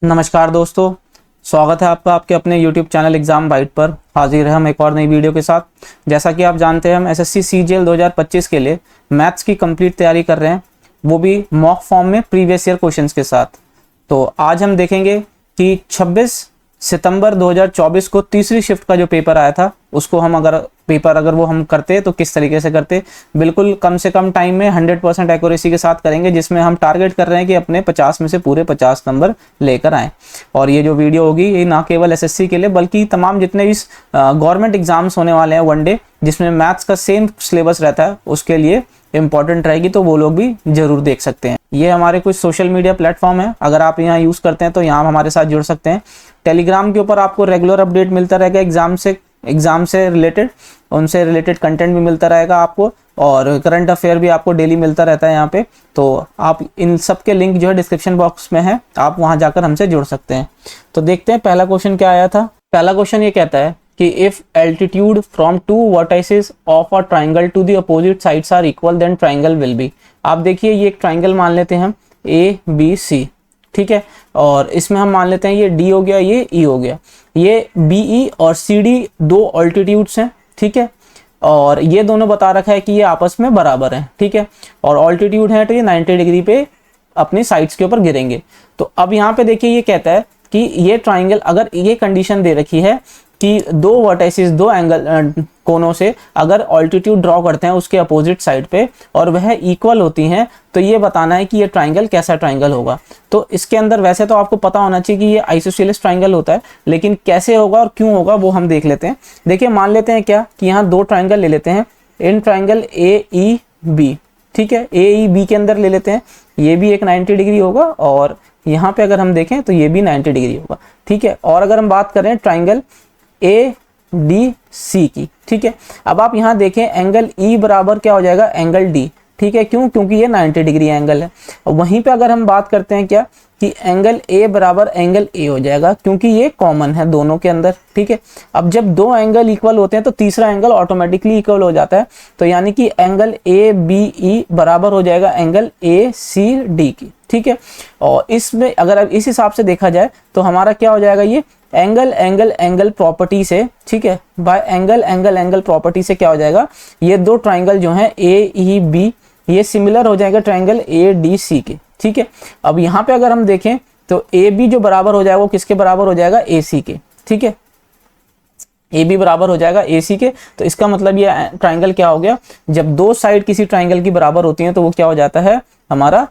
नमस्कार दोस्तों, स्वागत है आपका आपके अपने YouTube चैनल एग्जाम बाइट पर। हाजिर है हम एक और नई वीडियो के साथ। जैसा कि आप जानते हैं, हम एसएससी सीजीएल 2025 के लिए मैथ्स की कंप्लीट तैयारी कर रहे हैं, वो भी मॉक फॉर्म में प्रीवियस ईयर क्वेश्चंस के साथ। तो आज हम देखेंगे कि 26 सितंबर 2024 को तीसरी शिफ्ट का जो पेपर आया था, उसको हम अगर वो हम करते तो किस तरीके से करते। बिल्कुल कम से कम टाइम में 100% एक्यूरेसी के साथ करेंगे, जिसमें हम टारगेट कर रहे हैं कि अपने 50 में से पूरे 50 नंबर लेकर आएँ। और ये जो वीडियो होगी, ये ना केवल एसएससी के लिए बल्कि तमाम जितने भी गवर्नमेंट एग्जाम्स होने वाले हैं वनडे, जिसमें मैथ्स का सेम सिलेबस रहता है, उसके लिए इंपॉर्टेंट रहेगी। तो वो लोग भी जरूर देख सकते हैं। ये हमारे कुछ सोशल मीडिया प्लेटफॉर्म है, अगर आप यहाँ यूज़ करते हैं तो यहाँ हमारे साथ जुड़ सकते हैं। टेलीग्राम के ऊपर आपको रेगुलर अपडेट मिलता रहेगा एग्जाम से रिलेटेड, उनसे रिलेटेड कंटेंट भी मिलता रहेगा आपको, और करंट अफेयर भी आपको डेली मिलता रहता है यहाँ पे। तो आप इन सब के लिंक जो है डिस्क्रिप्शन बॉक्स में है, आप वहाँ जाकर हमसे जुड़ सकते हैं। तो देखते हैं पहला क्वेश्चन क्या आया था। पहला क्वेश्चन ये कहता है कि if altitude from two vertices of a triangle to the opposite sides are equal, then triangle will be. आप देखिए, ये एक ट्राइंगल मान लेते हैं हम ABC, ठीक है, और इसमें हम मान लेते हैं ये D हो गया, ये E हो गया। ये BE और CD दो ऑल्टीट्यूड्स हैं, ठीक है, और ये दोनों बता रखा है कि ये आपस में बराबर हैं, ठीक है, और ऑल्टीट्यूड है तो ये 90 डिग्री पे अपनी साइड्स के ऊपर गिरेंगे। तो अब यहाँ पे देखिए, ये कहता है कि ये ट्राइंगल, अगर ये कंडीशन दे रखी है कि दो वर्टाइसेस, दो एंगल कोनों से अगर ऑल्टीट्यूड ड्रॉ करते हैं उसके अपोजिट साइड पे और वह इक्वल होती हैं, तो ये बताना है कि ये ट्राइंगल कैसा ट्राइंगल होगा। तो इसके अंदर वैसे तो आपको पता होना चाहिए कि ये आइसोसेलेस ट्राइंगल होता है, लेकिन कैसे होगा और क्यों होगा वो हम देख लेते हैं। देखिए, मान लेते हैं क्या कि यहाँ दो ट्राइंगल ले लेते हैं, इन ट्राइंगल AEB, ठीक है, AEB के अंदर ले लेते हैं, ये भी एक 90 डिग्री होगा, और यहाँ पे अगर हम देखें तो ये भी 90 डिग्री होगा, ठीक है। और अगर हम बात करें ट्राइंगल ADC की, ठीक है, अब आप यहाँ देखें एंगल E बराबर क्या हो जाएगा, एंगल D, ठीक है। क्योंकि ये 90 डिग्री एंगल है। वहीं पे अगर हम बात करते हैं क्या कि एंगल A बराबर एंगल A हो जाएगा, क्योंकि ये कॉमन है दोनों के अंदर, ठीक है। अब जब दो एंगल इक्वल होते हैं तो तीसरा एंगल ऑटोमेटिकली इक्वल हो जाता है, तो यानी कि एंगल ABE बराबर हो जाएगा एंगल ACD की, ठीक है। और इसमें अगर अब इस हिसाब से देखा जाए तो हमारा क्या हो जाएगा, ये एंगल प्रॉपर्टी से, ठीक है, बाय एंगल प्रॉपर्टी से क्या हो जाएगा, ये दो ट्राइंगल जो हैं AEB, ये सिमिलर हो जाएगा ट्राइंगल ADC के, ठीक है। अब यहाँ पे अगर हम देखें तो AB जो बराबर हो जाएगा वो किसके बराबर हो जाएगा, AC के, ठीक है, AB बराबर हो जाएगा AC के। तो इसका मतलब ये ट्राइंगल क्या हो गया, जब दो साइड किसी ट्राइंगल की बराबर होती हैं तो वो क्या हो जाता है, हमारा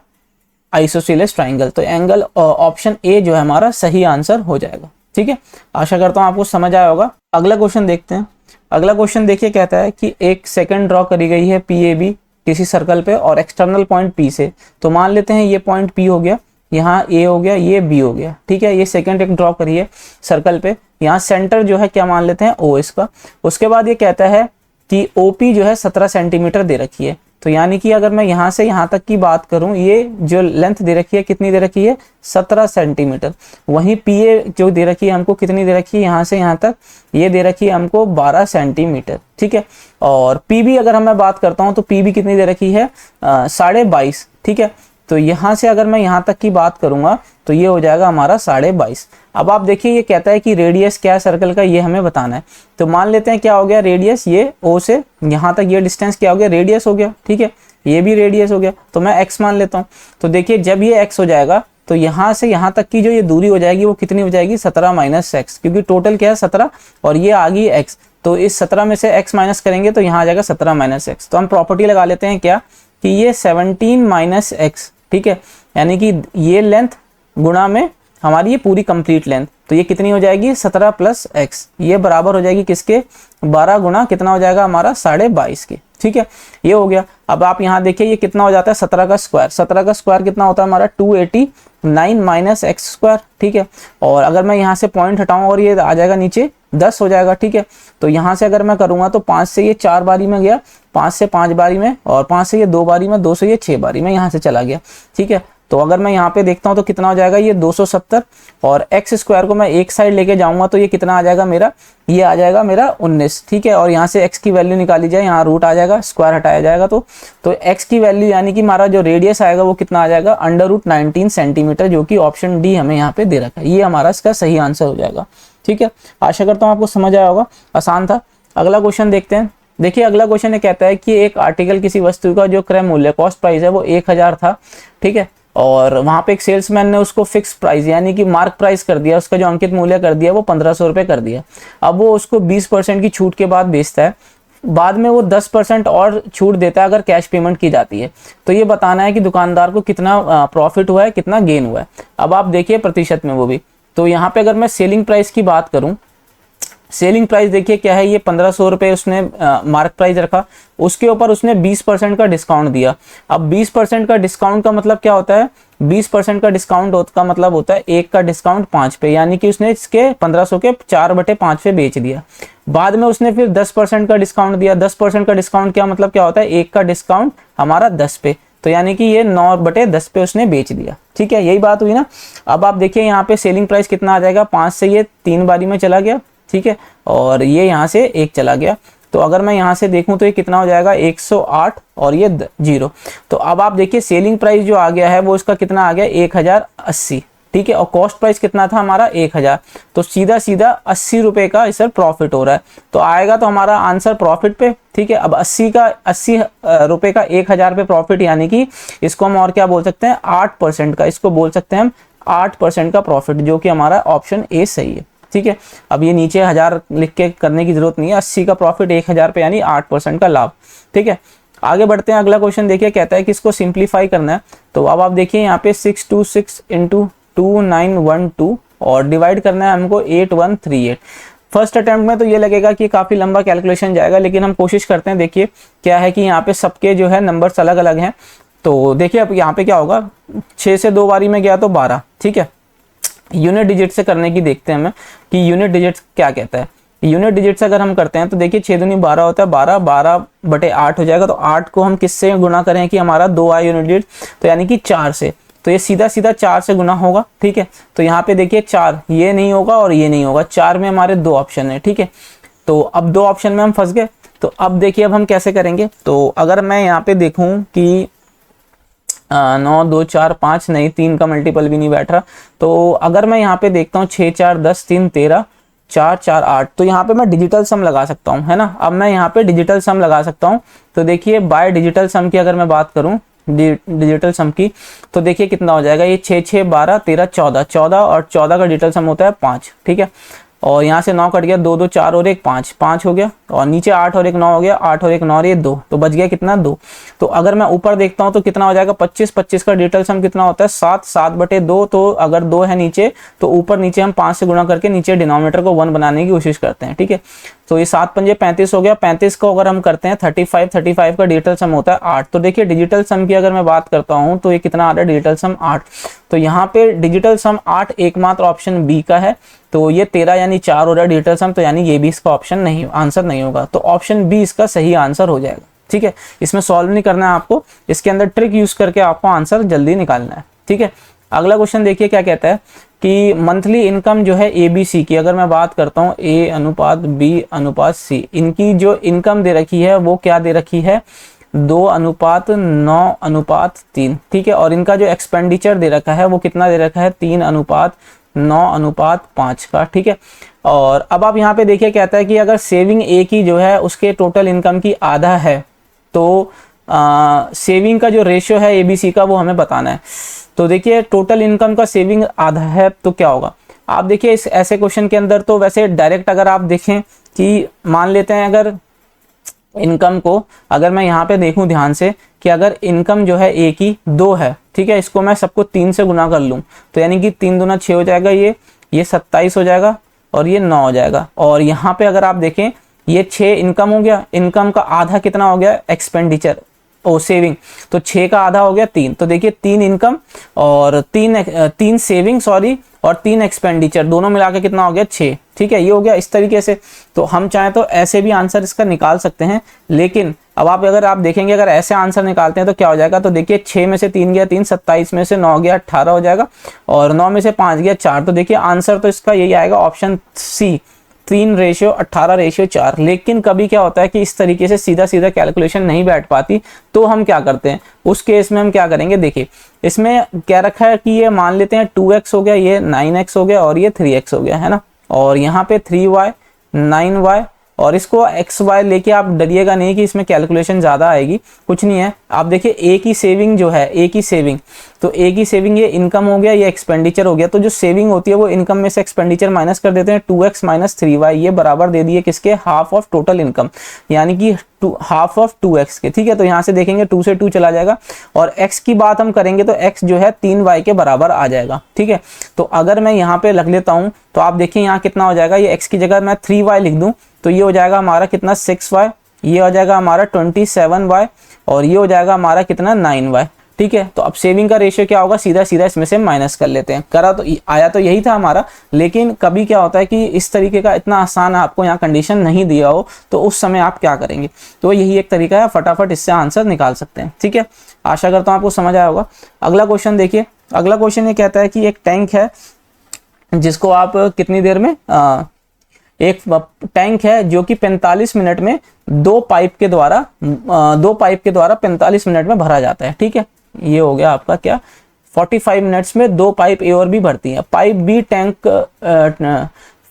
आइसोसेलेस ट्राइंगल। तो एंगल ऑप्शन A जो है हमारा सही आंसर हो जाएगा, ठीक है। आशा करता हूँ आपको समझ आया होगा। अगला क्वेश्चन देखते हैं। अगला क्वेश्चन देखिए, कहता है कि एक सेकंड ड्रॉ करी गई है PAB किसी सर्कल पे और एक्सटर्नल पॉइंट P से। तो मान लेते हैं ये पॉइंट P हो गया, यहाँ A हो गया, ये B हो गया, ठीक है। ये सेकंड एक ड्रॉ करी है सर्कल पे, यहाँ सेंटर जो है क्या मान लेते हैं, O इसका। उसके बाद ये कहता है कि OP जो है 17 सेंटीमीटर दे रखी है। तो यानी कि अगर मैं यहाँ से यहाँ तक की बात करूँ, ये जो लेंथ दे रखी है कितनी दे रखी है, 17 सेंटीमीटर। वहीं PA जो दे रखी है हमको कितनी दे रखी है, यहाँ से यहाँ तक ये दे रखी है हमको 12 सेंटीमीटर, ठीक है। और PB अगर मैं बात करता हूँ तो PB कितनी दे रखी है, 22.5, ठीक है। तो यहाँ से अगर मैं यहाँ तक की बात करूंगा तो ये हो जाएगा हमारा 22.5। अब आप देखिए, ये कहता है कि रेडियस क्या है सर्कल का, ये हमें बताना है। तो मान लेते हैं क्या हो गया रेडियस, ये O से यहाँ तक ये डिस्टेंस क्या हो गया, रेडियस हो गया, ठीक है। ये भी रेडियस हो गया, तो मैं x मान लेता हूँ। तो देखिए, जब ये x हो जाएगा तो यहाँ से यहाँ तक की जो ये दूरी हो जाएगी वो कितनी हो जाएगी, 17 माइनस x, क्योंकि टोटल क्या है 17 और ये आ गई x। तो इस 17 में से x माइनस करेंगे तो यहाँ आ जाएगा 17 माइनस x। तो हम प्रॉपर्टी लगा लेते हैं क्या कि ये 17 माइनस x, ठीक है, यानी कि ये लेंथ गुणा में हमारी ये पूरी कंप्लीट लेंथ, तो ये कितनी हो जाएगी, 17 प्लस x, ये बराबर हो जाएगी किसके, 12 गुणा कितना हो जाएगा हमारा 22.5 के, ठीक है। ये हो गया। अब आप यहाँ देखिए ये कितना हो जाता है, 17 का स्क्वायर, 17 का स्क्वायर कितना होता है हमारा 289 माइनस x स्क्वायर, ठीक है। और अगर मैं यहाँ से पॉइंट हटाऊं और ये आ जाएगा नीचे 10 हो जाएगा, ठीक है। तो यहाँ से अगर मैं करूँगा तो 5 से ये 4 बारी में गया, 5 से 5 बारी में, और 5 से ये 2 बारी में, 2 से ये 6 बारी में यहाँ से चला गया, ठीक है। तो अगर मैं यहाँ पे देखता हूँ तो कितना हो जाएगा, ये 270, और एक्स स्क्वायर को मैं एक साइड लेके जाऊंगा तो ये कितना आ जाएगा मेरा, ये आ जाएगा मेरा 19, ठीक है। और यहाँ से x की वैल्यू निकाली जाए, यहाँ रूट आ जाएगा, स्क्वायर हटाया जाएगा तो x की वैल्यू यानी कि हमारा जो रेडियस आएगा वो कितना आ जाएगा, √19 सेंटीमीटर, जो कि ऑप्शन डी हमें यहाँ पे दे रखा है। ये हमारा इसका सही आंसर हो जाएगा, ठीक है। आशा करता हूँ आपको समझ आया होगा, आसान था। अगला क्वेश्चन देखते हैं। देखिए अगला क्वेश्चन ये कहता है कि एक आर्टिकल किसी वस्तु का जो क्रय मूल्य कॉस्ट प्राइस है वो 1000 था, ठीक है, और वहां पे एक सेल्समैन ने उसको फिक्स प्राइस यानी कि मार्क प्राइस कर दिया, उसका जो अंकित मूल्य कर दिया वो 1500 रुपये कर दिया। अब वो उसको 20% की छूट के बाद बेचता है, बाद में वो 10% और छूट देता है अगर कैश पेमेंट की जाती है। तो ये बताना है कि दुकानदार को कितना प्रॉफिट हुआ है, कितना गेन हुआ है। अब आप देखिए प्रतिशत में वो भी, तो यहाँ पे अगर मैं सेलिंग प्राइस की बात करूँ, सेलिंग प्राइस देखिए क्या है, ये 1500 रुपये उसने मार्क प्राइस रखा, उसके ऊपर उसने 20% का डिस्काउंट दिया। अब 20% का डिस्काउंट का मतलब क्या होता है, 20% का डिस्काउंट का मतलब होता है 1 का डिस्काउंट 5 पे, यानी कि उसने इसके 1500 के 4/5 पे बेच दिया। बाद में उसने फिर 10% का डिस्काउंट दिया। 10% का डिस्काउंट क्या मतलब क्या होता है, 1 का डिस्काउंट हमारा 10 पे, तो यानी कि ये 9/10 पे उसने बेच दिया, ठीक है, यही बात हुई ना। अब आप देखिए यहाँ पे सेलिंग प्राइस कितना आ जाएगा, 5 से ये 3 बारी में चला गया, ठीक है, और ये यहाँ से 1 चला गया। तो अगर मैं यहाँ से देखूं तो ये कितना हो जाएगा, 108 और ये 0। तो अब आप देखिए सेलिंग प्राइस जो आ गया है वो इसका कितना आ गया, 1080, ठीक है, और कॉस्ट प्राइस कितना था हमारा 1000, तो सीधा सीधा 80 रुपये का इस प्रॉफिट हो रहा है। तो आएगा तो हमारा आंसर प्रॉफिट पे, ठीक है। अब 80 रुपये का 1000 पे प्रॉफिट, यानी कि इसको हम और क्या बोल सकते हैं, 8% का, इसको बोल सकते हैं हम 8% का प्रॉफिट, जो कि हमारा ऑप्शन ए सही है, ठीक है। अब ये नीचे 1000 लिख के करने की जरूरत नहीं है, 80 का प्रॉफिट 1000 पे यानी 8% का लाभ, ठीक है। आगे बढ़ते हैं। अगला क्वेश्चन देखिए कहता है कि इसको सिंप्लीफाई करना है। तो अब आप देखिए यहाँ पे 626 × 2912 और डिवाइड करना है हमको 8138। फर्स्ट अटेम्प्ट में तो ये लगेगा कि काफ़ी लंबा कैलकुलेशन जाएगा, लेकिन हम कोशिश करते हैं। देखिए क्या है कि यहाँ पे सबके जो है नंबर्स अलग अलग हैं। तो देखिए अब यहाँ पे क्या होगा, 6 से 2 बारी में गया तो 12, ठीक है। यूनिट डिजिट से करने की देखते हैं हमें कि यूनिट डिजिट क्या कहता है। यूनिट डिजिट से अगर हम करते हैं तो देखिए 6 दूनी 12 होता है, 12/8 हो जाएगा। तो 8 को हम किससे गुना करें कि हमारा 2 आए यूनिट डिजिट, तो यानी कि 4 से, तो ये सीधा सीधा 4 से गुना होगा, ठीक है। तो यहाँ पे देखिए 4, ये नहीं होगा और ये नहीं होगा, 4 में हमारे 2 ऑप्शन है, ठीक है। तो अब 2 ऑप्शन में हम फंस गए। तो अब देखिए अब हम कैसे करेंगे। तो अगर मैं यहाँ पे देखूँ कि 9 2 4 5 नहीं, 3 का मल्टीपल भी नहीं बैठ रहा। तो अगर मैं यहाँ पे देखता हूँ 6 4 10 3 13 4 4 8, तो यहाँ पे मैं डिजिटल सम लगा सकता हूँ, है ना। अब मैं यहाँ पे डिजिटल सम लगा सकता हूँ। तो देखिए बाय डिजिटल सम की अगर मैं बात करूँ, डिजिटल सम की, तो देखिए कितना हो जाएगा, ये 6 6 12 13 14 और 14 का डिजिटल सम होता है 5, ठीक है। और यहाँ से 9 कट गया, 2 2 4 और 1 5, 5 हो गया, और नीचे 8 और 1 9 हो गया, 8 और 1 9 और ये 2, तो बच गया कितना, 2। तो अगर मैं ऊपर देखता हूँ तो कितना हो जाएगा, 25 25 का डिजिटल सम कितना होता है 7 7/2। तो अगर 2 है नीचे तो ऊपर नीचे हम 5 से गुणा करके नीचे डिनोमिनेटर को 1 बनाने की कोशिश करते हैं, ठीक है। तो ये 7 पंजे 35 हो गया। 35 को अगर हम करते हैं 35 35 का डिजिटल सम होता है 8। तो देखिए डिजिटल सम की अगर मैं बात करता हूँ तो ये कितना आ रहा है, डिजिटल सम 8। तो यहाँ पे डिजिटल सम 8 एकमात्र ऑप्शन बी का है। तो ये 13 यानी 4 हो रहा है डिजिटल सम, तो यानी ये भी इसका ऑप्शन नहीं, आंसर नहीं होगा। तो ऑप्शन बी इसका सही आंसर हो जाएगा, ठीक है। इसमें सॉल्व नहीं करना है आपको, इसके अंदर ट्रिक यूज करके आपको आंसर जल्दी निकालना है, ठीक है। अगला क्वेश्चन देखिए क्या कहता है कि मंथली इनकम जो है ABC की, अगर मैं बात करता हूँ A/B/C, इनकी जो इनकम दे रखी है वो क्या दे रखी है, 2:9:3, ठीक है। और इनका जो एक्सपेंडिचर दे रखा है वो कितना दे रखा है, 3:9:5 का, ठीक है। और अब आप यहाँ पे देखिए कहता है कि अगर सेविंग A की जो है उसके टोटल इनकम की आधा है, तो सेविंग का जो रेशियो है ABC का वो हमें बताना है। तो देखिए टोटल इनकम का सेविंग आधा है तो क्या होगा। आप देखिए इस ऐसे क्वेश्चन के अंदर तो वैसे डायरेक्ट अगर आप देखें कि मान लेते हैं अगर इनकम को, अगर मैं यहाँ पे देखूं ध्यान से कि अगर इनकम जो है A की 2 है, ठीक है, इसको मैं सबको 3 से गुना कर लूँ तो यानी कि 3 दूना 6 हो जाएगा, ये 27 हो जाएगा और ये 9 हो जाएगा। और यहाँ पे अगर आप देखें ये 6 इनकम हो गया, इनकम का आधा कितना हो गया, एक्सपेंडिचर, ओ सेविंग, तो 6 का आधा हो गया 3, तो देखिए 3 इनकम और 3 सेविंग सॉरी और 3 एक्सपेंडिचर, दोनों मिला के कितना हो गया 6। ठीक है, ये हो गया इस तरीके से। तो हम चाहें तो ऐसे भी आंसर इसका निकाल सकते हैं, लेकिन अब अगर आप देखेंगे अगर ऐसे आंसर निकालते हैं तो क्या हो जाएगा, तो देखिए 6 में से 3 गया 3, 27 में से 9 गया 18 हो जाएगा, और 9 में से 5 गया 4, तो देखिए आंसर तो इसका यही आएगा ऑप्शन सी, 3:18:4। लेकिन कभी क्या होता है कि इस तरीके से सीधा सीधा कैलकुलेशन नहीं बैठ पाती, तो हम क्या करते हैं उस केस में हम क्या करेंगे, देखिए इसमें क्या रखा है कि ये मान लेते हैं 2x हो गया, ये 9x हो गया और ये 3x हो गया, है ना, और यहाँ पे 3y 9y, और इसको xy लेके आप डरिएगा नहीं कि इसमें कैलकुलेशन ज़्यादा आएगी, कुछ नहीं है। आप देखिए एक ही सेविंग जो है, एक ही सेविंग, तो एक ही सेविंग, ये इनकम हो गया, ये एक्सपेंडिचर हो गया, तो जो सेविंग होती है वो इनकम में से एक्सपेंडिचर माइनस कर देते हैं, 2x माइनस 3y, ये बराबर दे दिए किसके, हाफ ऑफ टोटल इनकम, यानी कि हाफ ऑफ 2x के। ठीक है, तो यहाँ से देखेंगे 2 से 2 चला जाएगा, और x की बात हम करेंगे तो x जो है 3y के बराबर आ जाएगा। ठीक है, तो अगर मैं यहाँ पे रख लेता हूँ तो आप देखिए यहाँ कितना हो जाएगा, ये x की जगह मैं 3y लिख दूँ तो ये हो जाएगा हमारा कितना 6y, ये हो जाएगा हमारा 27y, और ये हो जाएगा हमारा कितना 9y। ठीक है, तो अब सेविंग का रेशियो क्या होगा, सीधा सीधा इसमें से माइनस कर लेते हैं। करा तो आया तो यही था हमारा, लेकिन कभी क्या होता है कि इस तरीके का इतना आसान आपको यहाँ कंडीशन नहीं दिया हो, तो उस समय आप क्या करेंगे, तो यही एक तरीका है, फटाफट इससे आंसर निकाल सकते हैं। ठीक है, आशा करता हूँ आपको समझ आया होगा। अगला क्वेश्चन देखिए, अगला क्वेश्चन ये कहता है कि एक टैंक है जिसको आप कितनी देर में एक टैंक है जो कि 45 मिनट में दो पाइप के द्वारा 45 मिनट में भरा जाता है। ठीक है, ये हो गया आपका क्या 45 मिनट्स में 2 पाइप ए और बी भरती है। Pipe B tank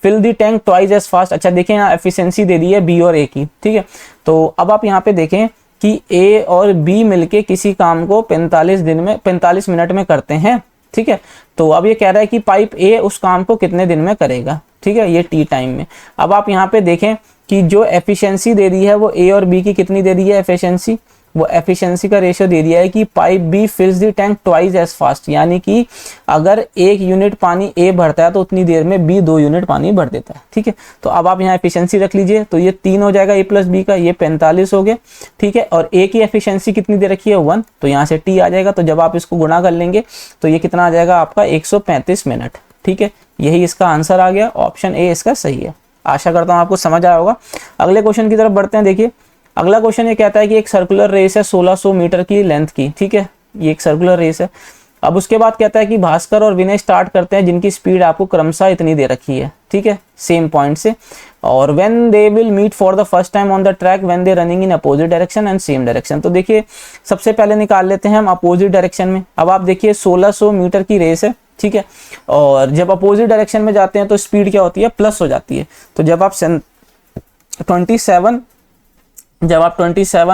fill the tank twice as fast. अच्छा देखिए यहाँ एफिशिएंसी दे दी है बी और ए की। ठीक है, तो अब आप यहाँ पे देखें कि ए और बी मिलके किसी काम को 45 मिनट में करते हैं। ठीक है, तो अब ये कह रहा है कि पाइप ए उस काम को कितने दिन में करेगा। ठीक है, ये टी टाइम में। अब आप यहाँ पे देखें कि जो एफिशिएंसी दे दी है वो ए और बी की कितनी दे दी है एफिशिएंसी, वो एफिशिएंसी का रेशियो दे दिया है कि pipe B fills the tank twice as fast, यानी कि अगर 1 यूनिट पानी ए भरता है तो उतनी देर में बी 2 यूनिट पानी भर देता है। ठीक है, तो अब आप यहाँ एफिशिएंसी रख लीजिए, तो ये 3 हो जाएगा ए प्लस बी का, ये 45 हो गया। ठीक है, और ए की एफिशिएंसी कितनी दे रखी है 1, तो यहाँ से टी आ जाएगा, तो जब आप इसको गुणा कर लेंगे तो ये कितना आ जाएगा आपका 135 मिनट। ठीक है, यही इसका आंसर आ गया, ऑप्शन ए इसका सही है। आशा करता हूँ आपको समझ आया होगा। अगले क्वेश्चन की तरफ बढ़ते हैं। देखिए अगला क्वेश्चन ये कहता है कि एक सर्कुलर रेस है 1600 मीटर की लेंथ की। ठीक है, ये एक सर्कुलर रेस है। अब उसके बाद कहता है कि भास्कर और विनय स्टार्ट करते हैं जिनकी स्पीड आपको क्रमशः इतनी दे रखी है। ठीक है, सेम पॉइंट से, और when they will meet for the first time on the track when they running in opposite direction and same direction. तो देखिए सबसे पहले निकाल लेते हैं हम अपोजिट डायरेक्शन में। अब आप देखिए 1600 मीटर की रेस है। ठीक है, और जब अपोजिट डायरेक्शन में जाते हैं तो स्पीड क्या होती है, प्लस हो जाती है। तो जब आप 27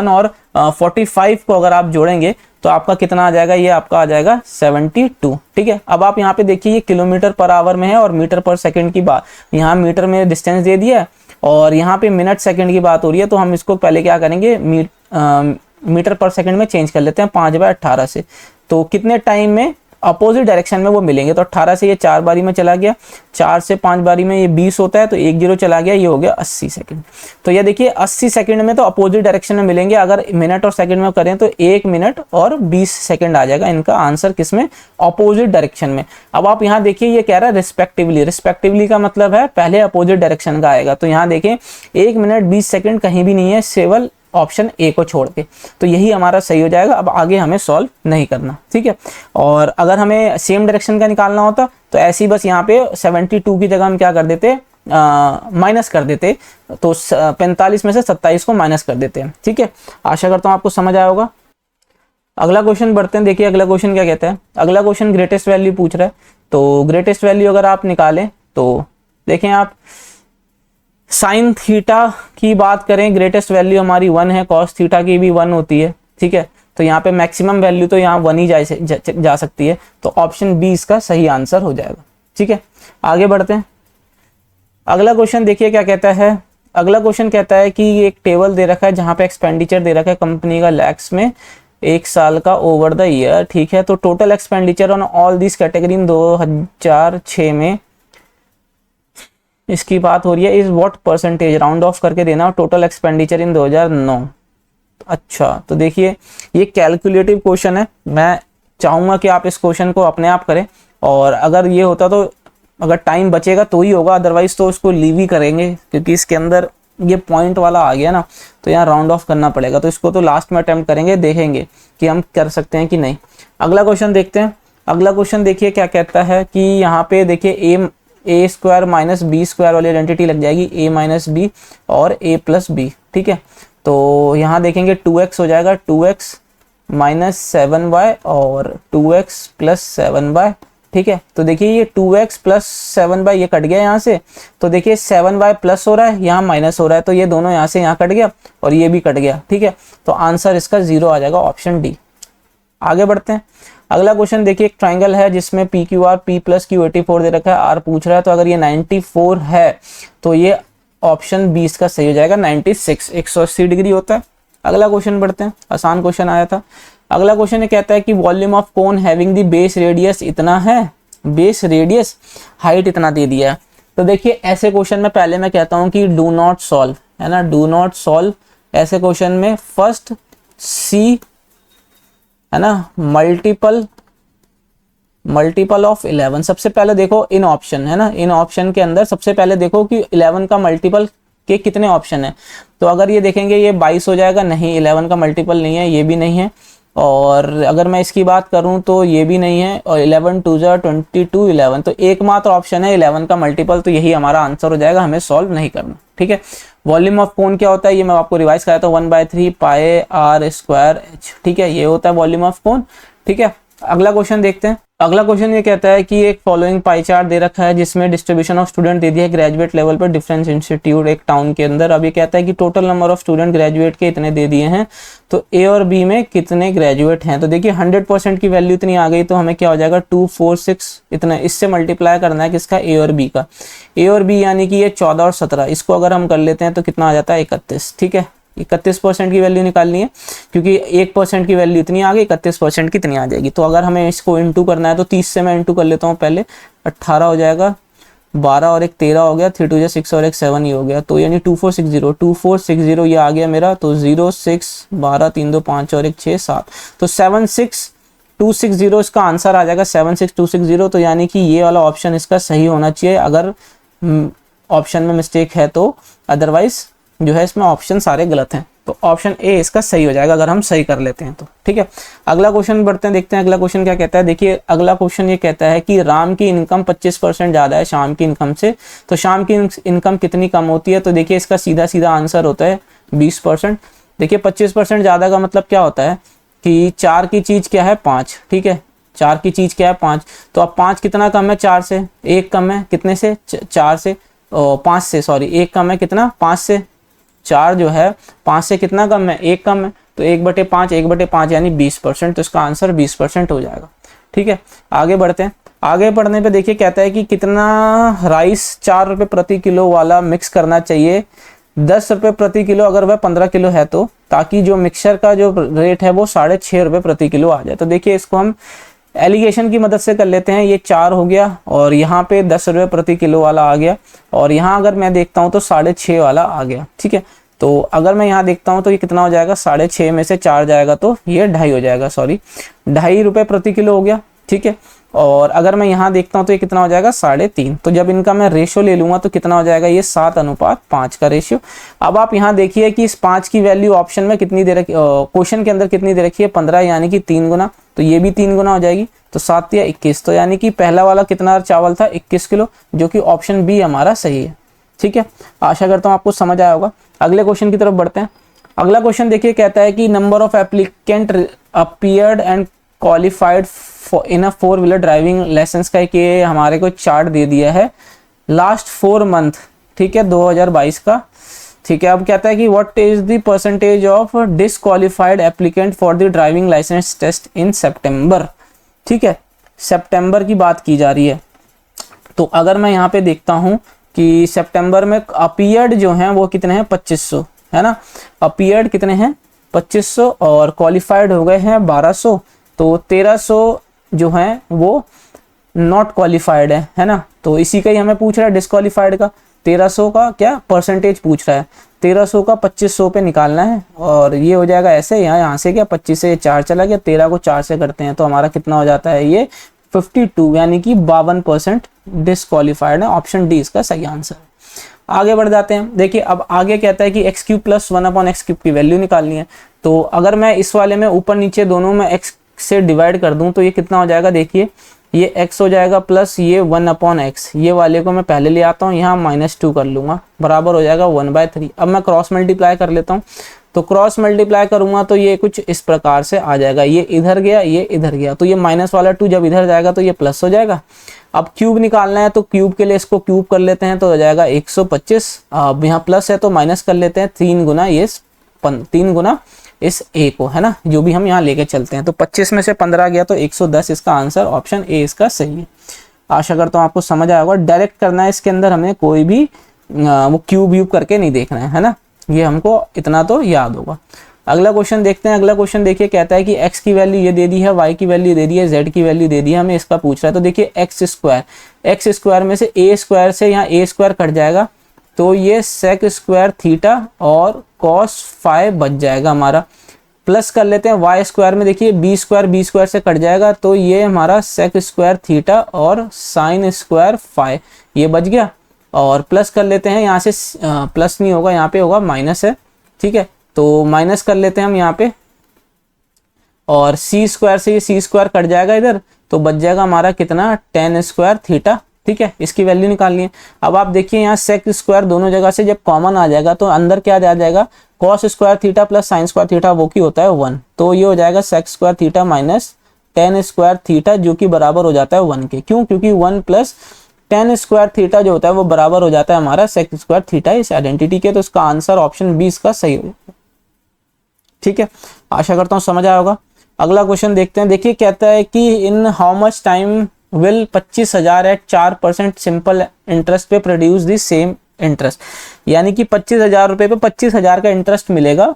और 45 को अगर आप जोड़ेंगे तो आपका कितना आ जाएगा, ये आपका आ जाएगा 72। ठीक है, अब आप यहाँ पे देखिए ये किलोमीटर पर आवर में है और मीटर पर सेकंड की बात, यहाँ मीटर में डिस्टेंस दे दिया है और यहाँ पे मिनट सेकंड की बात हो रही है। तो हम इसको पहले क्या करेंगे, मीटर पर सेकंड में चेंज कर लेते हैं 5/18 से। तो कितने टाइम में अपोजिट डायरेक्शन में वो मिलेंगे, तो 18 से ये 4 बारी में चला गया, 4 से 5 बारी में ये 20 होता है, तो 1 0 चला गया, ये हो गया 80 सेकंड। तो ये देखिए 80 सेकंड में तो अपोजिट डायरेक्शन में मिलेंगे। अगर मिनट और सेकंड में करें तो 1 मिनट और 20 सेकंड आ जाएगा इनका आंसर, किसमें, अपोजिट डायरेक्शन में। अब आप यहाँ देखिए ये कह रहा है रिस्पेक्टिवली, रिस्पेक्टिवली का मतलब है पहले अपोजिट डायरेक्शन का आएगा। तो यहाँ देखें 1 मिनट 20 सेकंड कहीं भी नहीं है, केवल ऑप्शन ए को छोड़ के, तो यही हमारा सही हो जाएगा। अब आगे हमें सॉल्व नहीं करना। ठीक है, और अगर हमें सेम डायरेक्शन का निकालना होता तो ऐसे ही बस यहाँ पे 72 की जगह हम क्या कर देते, माइनस कर देते, तो 45 में से 27 को माइनस कर देते हैं। ठीक है, आशा करता हूँ आपको समझ आया होगा। अगला क्वेश्चन बढ़ते हैं। देखिए अगला क्वेश्चन क्या कहता है, अगला क्वेश्चन ग्रेटेस्ट वैल्यू पूछ रहा है। तो ग्रेटेस्ट वैल्यू अगर आप निकालें तो देखें आप साइन थीटा की बात करें, ग्रेटेस्ट वैल्यू हमारी 1 है, कॉस थीटा की भी 1 होती है। ठीक है, तो यहाँ पे मैक्सिमम वैल्यू तो यहाँ 1 ही जा सकती है, तो ऑप्शन बी इसका सही आंसर हो जाएगा। ठीक है, आगे बढ़ते हैं। अगला क्वेश्चन देखिए क्या कहता है। अगला क्वेश्चन कहता है कि एक टेबल दे रखा है जहाँ पे एक्सपेंडिचर दे रखा है कंपनी का लैक्स में 1 साल का ओवर द ईयर। ठीक है, तो total expenditure on all this category 2006 में इसकी बात हो रही है, is what percentage, round of करके देना, टोटल एक्सपेंडिचर इन 2009। अच्छा, तो देखिए ये कैलकुलेटिव क्वेश्चन है, मैं चाहूँगा कि आप इस क्वेश्चन को अपने आप करें, और अगर ये होता तो अगर टाइम बचेगा तो ही होगा, अदरवाइज तो उसको लीव ही करेंगे, क्योंकि इसके अंदर ये पॉइंट वाला आ गया ना, तो यहाँ राउंड ऑफ करना पड़ेगा। तो इसको तो लास्ट में अटेम्प्ट करेंगे, देखेंगे कि हम कर सकते हैं कि नहीं। अगला क्वेश्चन देखते हैं। अगला क्वेश्चन देखिए क्या कहता है कि यहाँ पे देखिए ए स्क्वायर माइनस बी स्क्वायर वाली आइडेंटिटी लग जाएगी, ए माइनस बी और ए प्लस बी, ठीक है। तो यहाँ देखेंगे 2x हो जाएगा, 2x माइनस 7y और 2x प्लस 7y, ठीक है। तो देखिए ये 2x प्लस 7y ये कट गया यहाँ से, तो देखिए 7y प्लस हो रहा है, यहाँ माइनस हो रहा है, तो ये दोनों यहाँ से यहाँ कट गया और ये भी कट गया, ठीक है। तो आंसर इसका 0 आ जाएगा, ऑप्शन डी। आगे बढ़ते हैं। अगला क्वेश्चन देखिए, एक ट्राइंगल है जिसमें P Q R, P plus Q 84 दे रखा है, आर पूछ रहा है, तो अगर ये 94 है तो ये ऑप्शन 20 का सही हो जाएगा। 96 180 डिग्री होता है। अगला क्वेश्चन बढ़ते हैं, आसान क्वेश्चन आया था। अगला क्वेश्चन ये कहता है कि volume of cone having the base radius इतना है, बेस रेडियस हाइट इतना दे दिया है। तो देखिए ऐसे क्वेश्चन में पहले मैं कहता हूं कि डू नॉट सॉल्व, है ना, डू नॉट सॉल्व ऐसे क्वेश्चन में। फर्स्ट सी, है ना, मल्टीपल ऑफ 11, सबसे पहले देखो इन ऑप्शन, है ना, इन ऑप्शन के अंदर सबसे पहले देखो कि 11 का मल्टीपल के कितने ऑप्शन है। तो अगर ये देखेंगे ये 22 हो जाएगा, नहीं 11 का मल्टीपल नहीं है, ये भी नहीं है। और अगर मैं इसकी बात करूं तो ये भी नहीं है, और 11 2 22 11, तो एकमात्र ऑप्शन है 11 का मल्टीपल, तो यही हमारा आंसर हो जाएगा, हमें सॉल्व नहीं करना, ठीक है। वॉल्यूम ऑफ कोन क्या होता है ये मैं आपको रिवाइज कराया था, 1/3 पाई आर स्क्वायर एच, ठीक है, ये होता है वॉल्यूम ऑफ कोन, ठीक है। अगला क्वेश्चन देखते हैं। अगला क्वेश्चन ये कहता है कि एक फॉलोइंग पाई चार्ट दे रखा है जिसमें डिस्ट्रीब्यूशन ऑफ स्टूडेंट दे दिया है ग्रेजुएट लेवल पर डिफरेंस इंस्टीट्यूट एक टाउन के अंदर। अब ये कहता है कि total number of student graduate के इतने दे दिए हैं, तो ए और बी में कितने ग्रेजुएट हैं। तो देखिए 100% की वैल्यू इतनी आ गई, तो हमें क्या हो जाएगा 246 इतना, इससे मल्टीप्लाई करना है किसका, ए और बी का। ए और बी यानी कि ये 14 और 17, इसको अगर हम कर लेते हैं तो कितना आ जाता है 31, ठीक है। 31% की वैल्यू निकालनी है, क्योंकि 1% की वैल्यू इतनी आ गई, 31% कितनी आ जाएगी। तो अगर हमें इसको इंटू करना है तो 30 से मैं इंटू कर लेता हूँ पहले, 18 हो जाएगा, 12 और एक 13 हो गया, 3 2 6 और एक 7 ही हो गया, तो यानी 2460 ये आ गया मेरा। तो 0 6 12 3 2 5 और एक 6 7, तो 76260 इसका आंसर आ जाएगा, 76260। तो यानी कि ये वाला ऑप्शन इसका सही होना चाहिए अगर ऑप्शन में मिस्टेक है तो, अदरवाइज जो है इसमें ऑप्शन सारे गलत हैं। तो ऑप्शन ए इसका सही हो जाएगा अगर हम सही कर लेते हैं तो, ठीक है। अगला क्वेश्चन बढ़ते हैं, देखते हैं अगला क्वेश्चन क्या कहता है। देखिए अगला क्वेश्चन ये कहता है कि राम की इनकम 25% ज़्यादा है शाम की इनकम से, तो शाम की इनकम कितनी कम होती है। तो देखिए इसका सीधा सीधा आंसर होता है 20%। देखिए 25% ज़्यादा का मतलब क्या होता है कि 4 की चीज़ क्या है 5, ठीक है, 4 की चीज़ क्या है 5, तो अब 5 कितना कम है 4 से, 1 कम है कितने से 4 से, 5 से, सॉरी 1 कम है कितना 5 से, 4 जो है 5 से कितना कम है 1 कम है, तो 1/5 1/5 यानी 20%, तो इसका आंसर 20% हो जाएगा, ठीक है। आगे बढ़ते हैं। आगे बढ़ने पे देखिए कहता है कि कितना राइस 4 रुपये प्रति किलो वाला मिक्स करना चाहिए 10 रुपये प्रति किलो अगर वह 15 किलो है तो, ताकि जो मिक्सचर का जो रेट है वो 6.5 रुपये प्रति किलो आ जाए। तो देखिए इसको हम एलिगेशन की मदद से कर लेते हैं। ये 4 हो गया और यहाँ पे 10 रुपये प्रति किलो वाला आ गया, और यहाँ अगर मैं देखता हूँ तो 6.5 वाला आ गया, ठीक है। तो अगर मैं यहाँ देखता हूँ तो ये कितना हो जाएगा, 6.5 में से 4 जाएगा तो ये 2.5 हो जाएगा, सॉरी 2.5 रुपये प्रति किलो हो गया, ठीक है। और अगर मैं यहाँ देखता हूँ तो ये कितना हो जाएगा 3.5, तो जब इनका मैं रेशियो ले लूँगा तो कितना हो जाएगा ये 7:5 का रेशियो। अब आप यहाँ देखिए कि इस 5 की वैल्यू ऑप्शन में कितनी दे रखी, क्वेश्चन के अंदर कितनी दे रखी है 15, यानी कि 3 गुना, तो ये भी 3 गुना हो जाएगी, तो 7 या 21, तो यानी कि पहला वाला कितना चावल था 21 किलो, जो कि ऑप्शन बी हमारा सही है, ठीक है। आशा करता हूँ आपको समझ आया होगा। अगले क्वेश्चन की तरफ बढ़ते हैं। अगला क्वेश्चन देखिए कहता है कि number of applicant appeared and qualified in a four wheeler driving licence का एक ये हमारे को चार्ट दे दिया है लास्ट 4 मंथ, ठीक है, 2022 का, ठीक है। अब कहता है कि what is the percentage of disqualified applicant for the driving licence test in September, ठीक है, सितंबर की बात की जा रही है। तो अगर मैं यहाँ पे देखता हूँ कि सितंबर में अपीयर्ड जो हैं वो कितने हैं 2500, है ना, अपीयर्ड कितने हैं 2500 और क्वालिफाइड हो गए हैं 1200, तो 1300 जो हैं वो नॉट क्वालिफाइड है ना। तो इसी का ही हमें पूछ रहा है डिस्क्वालिफाइड का, 1300 का क्या परसेंटेज पूछ रहा है। 1300 का 2500 पे निकालना है और ये हो जाएगा ऐसे, यहाँ से क्या 25 से 4 चला गया, 13 को 4 से करते हैं तो हमारा कितना हो जाता है ये 52, यानी कि 52% डिस्क्वालीफाइड है। ऑप्शन डी इसका सही आंसर है। आगे बढ़ जाते हैं। देखिए अब आगे कहता है कि x cube plus 1/x cube की वैल्यू निकालनी है। तो अगर मैं इस वाले में ऊपर नीचे दोनों में x से डिवाइड कर दूं तो ये कितना हो जाएगा, देखिए ये x हो जाएगा प्लस ये 1/x, ये वाले को मैं पहले ले आता हूँ, यहाँ -2 कर लूंगा, बराबर हो जाएगा 1/3। अब मैं क्रॉस मल्टीप्लाई कर लेता हूँ, तो क्रॉस मल्टीप्लाई करूंगा तो ये कुछ इस प्रकार से आ जाएगा, ये इधर गया ये इधर गया, तो ये माइनस वाला 2 जब इधर जाएगा तो ये प्लस हो जाएगा। अब क्यूब निकालना है तो क्यूब के लिए इसको क्यूब कर लेते हैं तो हो जाएगा 125। अब यहाँ प्लस है तो माइनस कर लेते हैं, 3 गुना इस a को, है ना, जो भी हम यहाँ लेके चलते हैं। तो 25 में से 15 गया तो 110, इसका आंसर ऑप्शन ए इसका सही है। आशा करता हूँ आपको समझ आया होगा। डायरेक्ट करना है इसके अंदर, हमें कोई भी वो क्यूब व्यूब करके नहीं देखना है ना, ये हमको इतना तो याद होगा। अगला क्वेश्चन देखते हैं। अगला क्वेश्चन देखिए कहता है कि x की वैल्यू ये दे दी है, y की वैल्यू दे दी है, z की वैल्यू दे दी है, हमें इसका पूछ रहा है। तो देखिए x स्क्वायर में से a स्क्वायर से यहाँ a स्क्वायर कट जाएगा तो ये sec स्क्वायर थीटा और cos फाई बच जाएगा हमारा। प्लस कर लेते हैं y स्क्वायर में, देखिए b स्क्वायर से कट जाएगा तो ये हमारा sec स्क्वायर थीटा और sin स्क्वायर फाई, ये बच गया। और प्लस कर लेते हैं, यहाँ से प्लस नहीं होगा, यहाँ पे होगा माइनस है, ठीक है, तो माइनस कर लेते हैं हम यहाँ पे। और c स्क्वायर से ये c स्क्वायर कट जाएगा इधर, तो बच जाएगा हमारा कितना, tan स्क्वायर थीटा, ठीक है, इसकी वैल्यू निकालनी है। अब आप देखिए यहाँ sec स्क्वायर दोनों जगह से जब कॉमन आ जाएगा तो अंदर क्या आ जाएगा, cos square theta plus sin square theta, वो की होता है 1, तो ये हो जाएगा sec square theta minus tan square theta, जो कि बराबर हो जाता है 1 के। क्यों, क्योंकि 1 प्लस tan स्क्वायर थीटा जो होता है वो बराबर हो जाता है हमारा sec स्क्वायर थीटा इस आइडेंटिटी के। तो इसका आंसर ऑप्शन बी इसका सही होगा, ठीक है। आशा करता हूँ समझ आया होगा। अगला क्वेश्चन देखते हैं। देखिए कहता है कि in how much time will 25,000 at 4% simple interest पे प्रोड्यूस दी सेम इंटरेस्ट, यानी कि 25,000 रुपए पे 25,000 का इंटरेस्ट मिलेगा,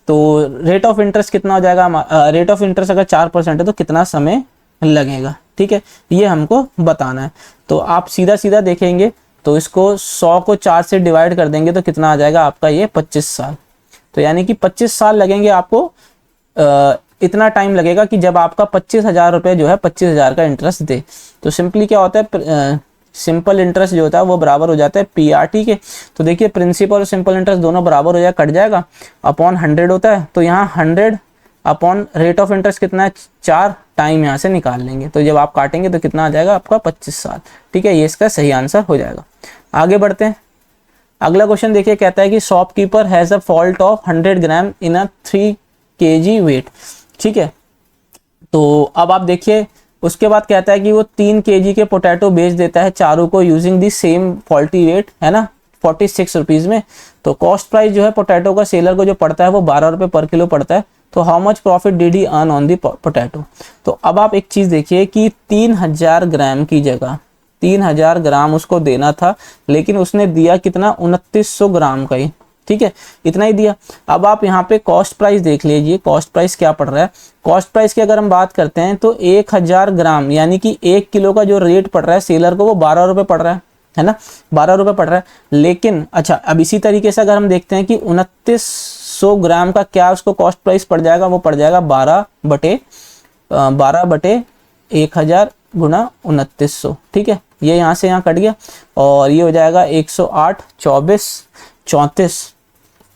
तो रेट ऑफ इंटरेस्ट कितना हो जाएगा, रेट ऑफ इंटरेस्ट अगर 4% है तो कितना समय लगेगा, ठीक है, ये हमको बताना है। तो आप सीधा सीधा देखेंगे तो इसको 100 को 4 से डिवाइड कर देंगे तो कितना आ जाएगा आपका, ये 25 साल। तो यानी कि 25 साल लगेंगे आपको, इतना टाइम लगेगा कि जब आपका 25,000 रुपये जो है 25,000 का इंटरेस्ट दे। तो सिंपली क्या होता है, सिंपल इंटरेस्ट जो होता है वो बराबर हो जाता है PRT के। तो देखिए प्रिंसिपल और सिंपल इंटरेस्ट दोनों बराबर हो जाए, कट जाएगा, अपॉन 100 होता है, तो यहाँ 100 अपॉन रेट ऑफ इंटरेस्ट कितना है 4, टाइम यहाँ से निकाल लेंगे, तो जब आप काटेंगे तो कितना आ जाएगा आपका 25 साल, ठीक है, ये इसका सही आंसर हो जाएगा। आगे बढ़ते हैं। अगला क्वेश्चन देखिए कहता है कि shopkeeper has a fault of 100 gram in a 3 kg weight, ठीक है। तो अब आप देखिए उसके बाद कहता है कि वो 3 kg के पोटैटो बेच देता है चारों को using the same faulty weight, है ना, 46 रुपीज़ में। तो कॉस्ट प्राइस जो है पोटैटो का सेलर को जो पड़ता है वो 12 रुपये पर किलो पड़ता है। तो how much profit did he earn on the potato. तो अब आप एक चीज़ देखिए कि 3000 ग्राम की जगह 3000 ग्राम उसको देना था, लेकिन उसने दिया कितना, 2900 ग्राम का ही, ठीक है, इतना ही दिया। अब आप यहाँ पे कॉस्ट प्राइस देख लीजिए, कॉस्ट प्राइस क्या पड़ रहा है। कॉस्ट प्राइस की अगर हम बात करते हैं तो 1000 ग्राम यानी कि 1 किलो का जो रेट पड़ रहा है सेलर को वो 12 रुपये पड़ रहा है ना, 12 रुपये पड़ रहा है। लेकिन अच्छा, अब इसी तरीके से अगर हम देखते हैं कि 2900 ग्राम का क्या उसको कॉस्ट प्राइस पड़ जाएगा, वो पड़ जाएगा 12 बटे 1000 गुना 2900, ठीक है, ये यहाँ से यहाँ कट गया और ये हो जाएगा 108,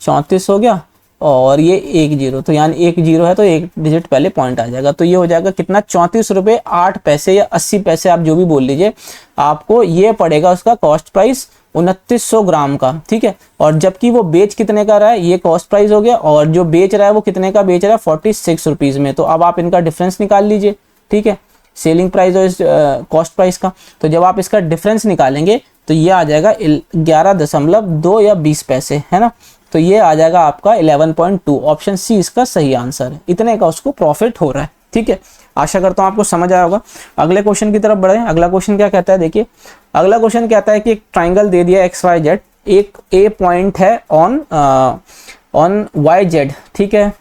34 हो गया और ये 1 0, तो यानी 1 0 है तो 1 डिजिट पहले पॉइंट आ जाएगा। तो ये हो जाएगा कितना, 34 रुपये 8 पैसे या 80 पैसे आप जो भी बोल लीजिए, आपको ये पड़ेगा उसका कॉस्ट प्राइस 2900 ग्राम का, ठीक है। और जबकि वो बेच कितने का रहा है, ये कॉस्ट प्राइस हो गया, और जो बेच रहा है वो कितने का बेच रहा है, 46 रुपीज़ में। तो अब आप इनका डिफरेंस निकाल लीजिए, ठीक है, सेलिंग प्राइस और कॉस्ट प्राइस का। तो जब आप इसका डिफरेंस निकालेंगे तो ये आ जाएगा 11.2 या 20 पैसे, है ना। तो ये आ जाएगा आपका 11.2, ऑप्शन सी इसका सही आंसर है। इतने का उसको प्रॉफिट हो रहा है, ठीक है। आशा करता हूँ आपको समझ आया होगा। अगले क्वेश्चन की तरफ बढ़े। अगला क्वेश्चन क्या कहता है, देखिए अगला क्वेश्चन कहता है कि एक ट्राइंगल दे दिया XYZ, एक A पॉइंट है ऑन YZ, ठीक है।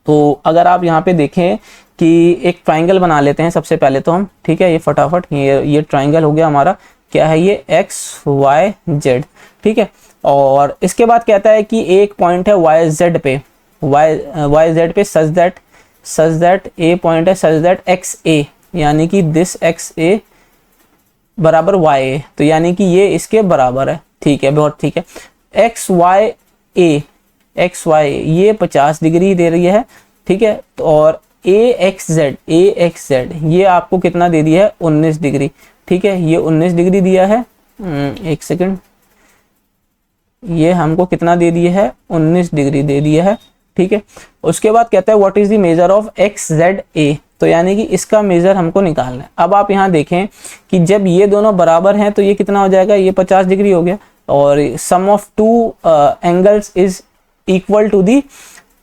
तो अगर आप यहाँ पे देखें कि एक ट्राइंगल बना लेते हैं सबसे पहले तो हम, ठीक है, ये फटाफट ये ट्राइंगल हो गया हमारा, क्या है ये XYZ, ठीक है। और इसके बाद कहता है कि एक पॉइंट है वाई जेड पे, वाई जेड पे सच दैट ए पॉइंट है सच दैट एक्स ए, यानी कि दिस एक्स ए बराबर वाई ए, तो यानी कि ये इसके बराबर है। ठीक है, बहुत ठीक है। एक्स वाई ये 50 डिग्री दे रही है, ठीक है। तो और ए एक्स जेड ये आपको कितना दे दिया है 19 डिग्री, ठीक है। ये 19 डिग्री दिया है, एक सेकंड, ये हमको कितना दे दिया है 19 डिग्री दे दिया है, ठीक है। उसके बाद कहता है what is the measure of x Z A, तो यानी कि इसका मेजर हमको निकालना है। अब आप यहाँ देखें कि जब ये दोनों बराबर हैं तो ये कितना हो जाएगा, ये 50 डिग्री हो गया, और sum of two angles is equal to the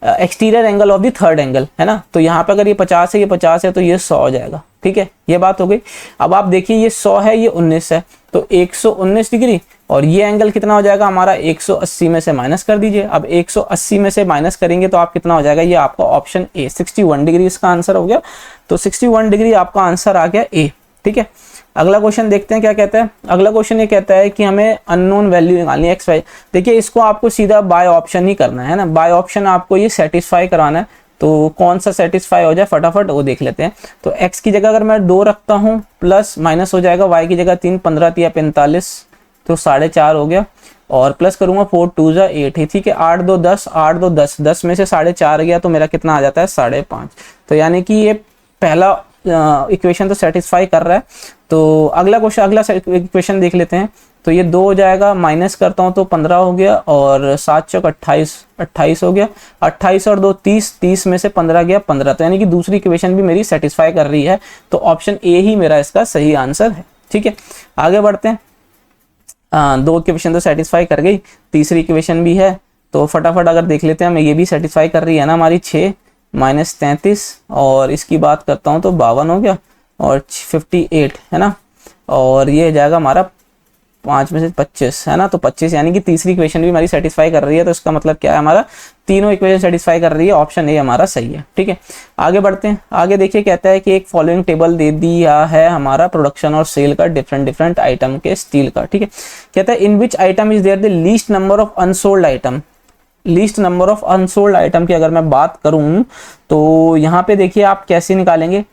exterior angle of the third angle, है ना। तो यहाँ पे अगर ये 50 है, ये 50 है, तो ये 100 हो जाएगा, ठीक है। ये बात हो गई। अब आप देखिए ये 100 है, ये 19 है, तो 119 डिग्री, और ये एंगल कितना हो जाएगा हमारा 180 में से माइनस कर दीजिए। अब 180 में से माइनस करेंगे तो आप कितना हो जाएगा, ये आपका ऑप्शन ए 61 डिग्री इसका आंसर हो गया। तो 61 डिग्री आपका आंसर आ गया ए, ठीक है। अगला क्वेश्चन देखते हैं क्या कहता है। अगला क्वेश्चन ये कहता है कि हमें अननोन वैल्यू निकालनी है एक्स वाई। देखिए इसको आपको सीधा बाय ऑप्शन ही करना है ना, बाय ऑप्शन आपको ये सेटिस्फाई कराना है। तो कौन सा सेटिस्फाई हो जाए फटाफट वो देख लेते हैं। तो x की जगह अगर मैं 2 रखता हूँ, प्लस माइनस हो जाएगा y की जगह 3, 15 या 45, तो 4.5 हो गया, और प्लस करूंगा 4 2 जा 8 है, ठीक है। 8 2 10, 8 2 10, 10 में से 4.5 गया तो मेरा कितना आ जाता है 5.5। तो यानी कि ये पहला इक्वेशन तो सेटिस्फाई कर रहा है। तो अगला इक्वेशन देख लेते हैं। तो ये 2 हो जाएगा, माइनस करता हूँ तो 15 हो गया, और 7 चौक 28 हो गया, 28 और 2 30, 30 में से 15 गया 15। तो यानी कि दूसरी इक्वेशन भी मेरी सेटिस्फाई कर रही है, तो ऑप्शन ए ही मेरा इसका सही आंसर है, ठीक है। आगे बढ़ते हैं। 2 इक्वेशन तो सेटिस्फाई कर गई, तीसरी इक्वेशन भी है, तो फटाफट अगर देख लेते हैं हम, ये भी सेटिस्फाई कर रही है ना हमारी। 6 माइनस 33, और इसकी बात करता हूँ तो 52 हो गया, और 58 है ना, और ये हो जाएगा हमारा 5 में से 25 है ना। तो 25 यानी कि तीसरी इक्वेशन भी हमारी सेटिस्फाई कर रही है। तो इसका मतलब क्या है, हमारा तीनों इक्वेशन सेटिस्फाई कर रही है, ऑप्शन ए हमारा सही है, ठीक है। आगे बढ़ते हैं। आगे देखिए कहता है कि एक फॉलोइंग टेबल दे दिया है हमारा प्रोडक्शन और सेल का डिफरेंट आइटम के स्टील का, ठीक है। कहता है in which item is there the least number of unsold item. Least number of unsold item की अगर मैं बात करूं तो यहाँ पे देखिए आप कैसे निकालेंगे।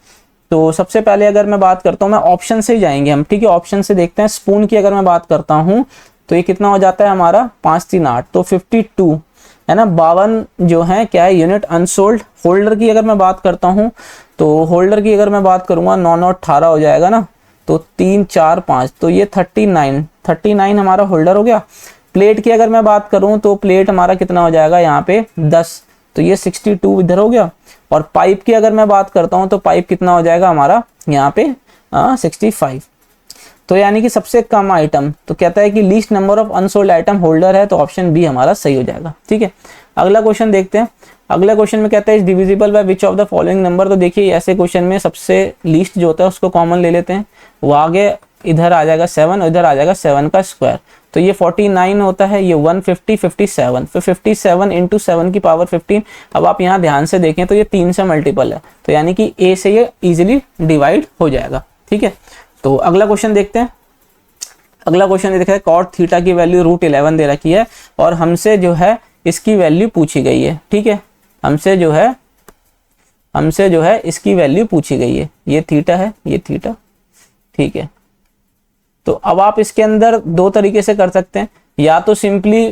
तो सबसे पहले अगर मैं बात करता हूँ, मैं ऑप्शन से ही जाएंगे हम, ठीक है। ऑप्शन से देखते हैं। स्पून की अगर मैं बात करता हूँ तो ये कितना हो जाता है हमारा 5 3 8, तो 52 है ना। 52 जो है क्या है यूनिट अनसोल्ड। होल्डर की अगर मैं बात करता हूँ तो होल्डर की अगर मैं बात करूंगा 9 9 18 हो जाएगा ना, तो 3 4 5, तो ये 39 हमारा होल्डर हो गया। प्लेट की अगर मैं बात करूं तो प्लेट हमारा कितना हो जाएगा यहाँ पे 10, तो ये 62 इधर हो गया। और पाइप की अगर मैं बात करता हूं तो पाइप कितना हो जाएगा हमारा यहाँ पे 65। तो यानी कि सबसे कम आइटम, तो कहता है कि least number of unsold item holder है, तो ऑप्शन बी हमारा सही हो जाएगा, ठीक है। अगला क्वेश्चन देखते हैं। अगला क्वेश्चन में कहता है is divisible by which of the following number. तो देखिए ऐसे क्वेश्चन में सबसे लीस्ट जो होता है उसको कॉमन ले लेते हैं। वो आगे इधर आ जाएगा 7, और इधर आ जाएगा 7 का स्क्वायर, तो ये 49 होता है, ये 150 57, फिर 57 इंटू 7 की पावर 15। अब आप यहाँ ध्यान से देखें तो ये 3 से मल्टीपल है, तो यानी कि ए से ये इजीली डिवाइड हो जाएगा, ठीक है। तो अगला क्वेश्चन देखते हैं। अगला क्वेश्चन ये देखा है कॉट थीटा की वैल्यू √11 दे रखी है, और हमसे जो है इसकी वैल्यू पूछी गई है, ठीक है। हमसे जो है इसकी वैल्यू पूछी गई है। ये थीटा है, ये थीटा, ठीक है। तो अब आप इसके अंदर 2 तरीके से कर सकते हैं, या तो सिंपली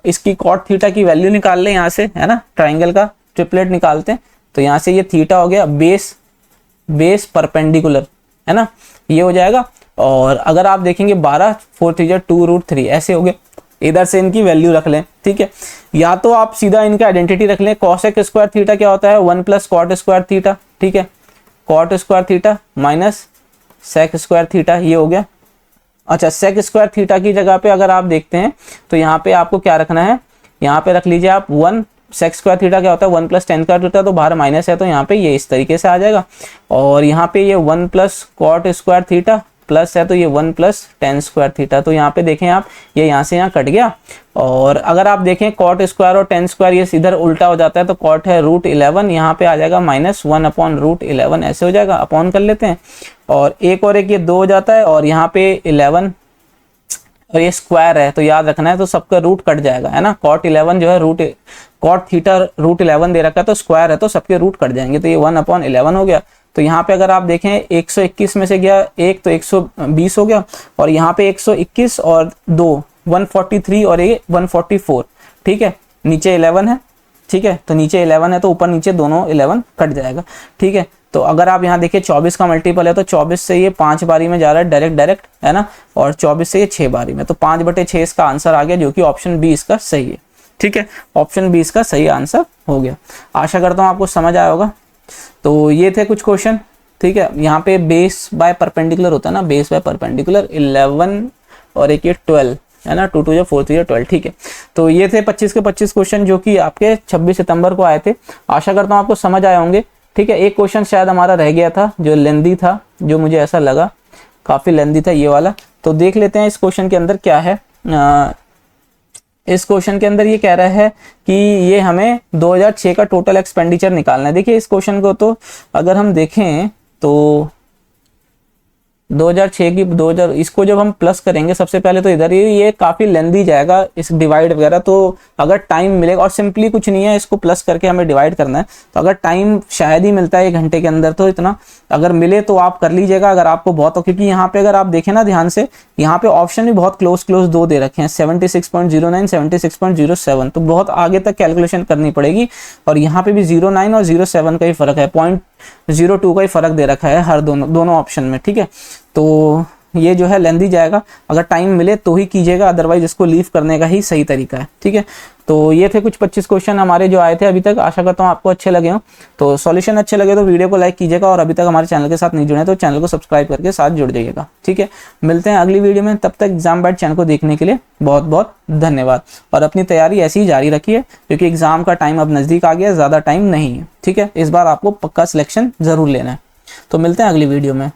इसकी कॉट थीटा की वैल्यू निकाल लें यहाँ से, है ना। ट्राइंगल का ट्रिपलेट निकालते हैं, तो यहाँ से ये थीटा हो गया, बेस परपेंडिकुलर, है ना, ये हो जाएगा। और अगर आप देखेंगे 12 4 3 2√3 ऐसे हो गए। इधर से इनकी वैल्यू रख लें, ठीक है। या तो आप सीधा इनका आइडेंटिटी रख लें। कॉसेक स्क्वायर थीटा क्या होता है 1 + कॉट स्क्वायर थीटा, ठीक है। Cot square theta minus sec square theta, ये हो गया। अच्छा, सेक स्क्वायर थीटा की जगह पे अगर आप देखते हैं तो यहाँ पे आपको क्या रखना है, यहाँ पे रख लीजिए आप 1। सेक स्क्वायर थीटा क्या होता है 1 + tan स्क्वायर थीटा, तो बाहर माइनस है तो यहाँ पे ये इस तरीके से आ जाएगा। और यहाँ पे ये 1 + कॉट स्क्वायर थीटा प्लस है तो ये 1 + tan स्क्वायर थीटा, तो यहाँ पे देखें आप ये यहाँ से यहाँ कट गया। और अगर आप देखें कॉट स्क्वायर और tan स्क्वायर ये इधर उल्टा हो जाता है, तो कॉट है √11, यहाँ पे आ जाएगा -1/√11 ऐसे हो जाएगा। अपॉन कर लेते हैं, और एक ये 2 हो जाता है, और यहाँ पे 11 और ये स्क्वायर है तो याद रखना है, तो सबका रूट कट जाएगा, है ना। cot 11 जो है cot थीटा रूट 11 दे रखा है तो स्क्वायर है तो सबके रूट कट जाएंगे, तो ये 1/11 हो गया। तो यहाँ पे अगर आप देखें 121 में से गया एक तो 120 हो गया, और यहाँ पे 121 और 2 143 और ये 144, ठीक है। नीचे 11 है, ठीक है, तो नीचे 11 है तो ऊपर नीचे दोनों 11 कट जाएगा, ठीक है। तो अगर आप यहाँ देखिए 24 का मल्टीपल है तो 24 से ये 5 बारी में जा रहा है डायरेक्ट, है ना, और 24 से ये 6 बारी में, तो 5/6 इसका आंसर आ गया, जो कि ऑप्शन बी इसका सही है, ठीक है। ऑप्शन बी इसका सही आंसर हो गया। आशा करता हूँ आपको समझ आया होगा। तो ये थे कुछ क्वेश्चन, ठीक है। यहाँ पे बेस बाय परपेंडिकुलर होता है ना, बेस बाय परपेंडिकुलर 11 और एक ये 12, है ना, 2 2 या 4 3 या 12, ठीक है। तो ये थे 25 के 25 क्वेश्चन जो कि आपके 26 सितंबर को आए थे। आशा करता हूँ आपको समझ आए होंगे, ठीक है। एक क्वेश्चन शायद हमारा रह गया था जो लेंदी था, जो मुझे ऐसा लगा काफ़ी लेंदी था ये वाला, तो देख लेते हैं इस क्वेश्चन के अंदर क्या है। इस क्वेश्चन के अंदर ये कह रहा है कि ये हमें 2006 का टोटल एक्सपेंडिचर निकालना है। देखिए इस क्वेश्चन को तो अगर हम देखें तो 2006 की 2000 इसको जब हम प्लस करेंगे सबसे पहले तो इधर ये काफ़ी लेंदी जाएगा इस डिवाइड वगैरह, तो अगर टाइम मिलेगा, और सिंपली कुछ नहीं है, इसको प्लस करके हमें डिवाइड करना है, तो अगर टाइम शायद ही मिलता है 1 घंटे के अंदर, तो इतना अगर मिले तो आप कर लीजिएगा अगर आपको बहुत हो, क्योंकि यहाँ पे अगर आप देखें ना ध्यान से, यहाँ पे ऑप्शन भी बहुत क्लोज 2 दे रखे हैं, 76.09 76.07, तो बहुत आगे तक कैलकुलेशन करनी पड़ेगी। और यहाँ पे भी 09 और 07 का ही फर्क है, 0.02 का ही फर्क दे रखा है हर दोनों ऑप्शन में, ठीक है। तो ये जो है लेंदी जाएगा, अगर टाइम मिले तो ही कीजिएगा, अदरवाइज इसको लीव करने का ही सही तरीका है, ठीक है। तो ये थे कुछ 25 क्वेश्चन हमारे जो आए थे अभी तक। आशा करता हूँ आपको अच्छे लगे हों। तो सॉल्यूशन अच्छे लगे तो वीडियो को लाइक कीजिएगा, और अभी तक हमारे चैनल के साथ नहीं जुड़े तो चैनल को सब्सक्राइब करके साथ जुड़ जाइएगा, ठीक है। मिलते हैं अगली वीडियो में, तब तक एग्जाम बैट चैनल को देखने के लिए बहुत बहुत धन्यवाद। और अपनी तैयारी ऐसी ही जारी रखिए, क्योंकि एग्जाम का टाइम अब नज़दीक आ गया, ज़्यादा टाइम नहीं है, ठीक है। इस बार आपको पक्का सिलेक्शन ज़रूर लेना है। तो मिलते हैं अगली वीडियो में।